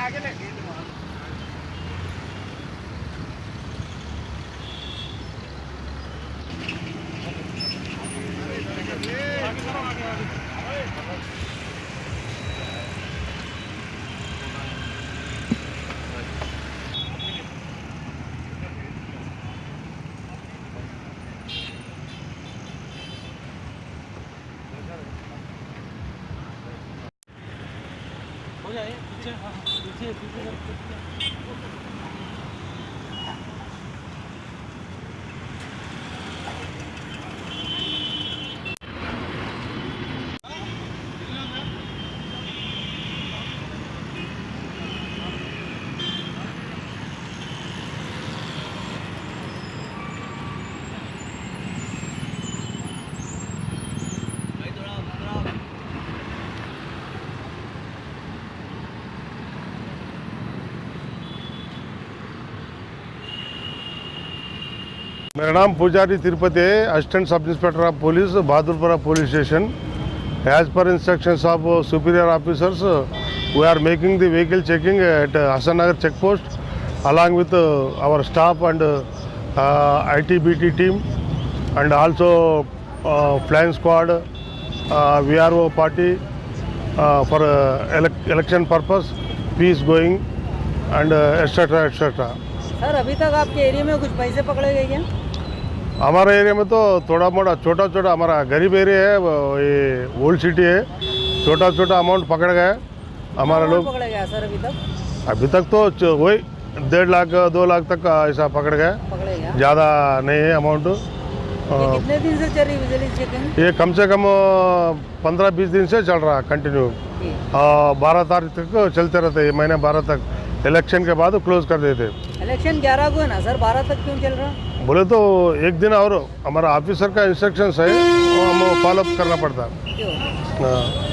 हो जाए पीछे, हाँ पीछे पीछे। मेरा नाम पुजारी तिरुपति है, assistant sub inspector of police, Bahadurpura police station. As per instructions of superior officers, we are making the vehicle checking at Hassan Nagar checkpost along with our staff and ITBT team and also flying squad, VRO party for election purpose, peace going and etc. etc. Sir अभी तक आपके area में कुछ पैसे पकड़े गए क्या? हमारे एरिया में तो थोड़ा मोड़ा छोटा छोटा, हमारा गरीब एरिया है, ये ओल्ड सिटी है, छोटा छोटा अमाउंट पकड़ गए हमारे लोग। पकड़े गया सर अभी तक तो वही 1.5 लाख 2 लाख तक ऐसा पकड़ गए, ज़्यादा नहीं है अमाउंट। कितने दिन से चल रही विजिलेंस चेकिंग? ये कम से कम 15-20 दिन से चल रहा है कंटिन्यू। 12 तारीख तक चलते रहते, ये महीने 12 तक, इलेक्शन के बाद क्लोज कर देते। इलेक्शन 11 को है ना सर, 12 तक क्यों चल रहा? बोले तो एक दिन और हमारा ऑफिसर का इंस्ट्रक्शंस है, वो हम फॉलोअप करना पड़ता है।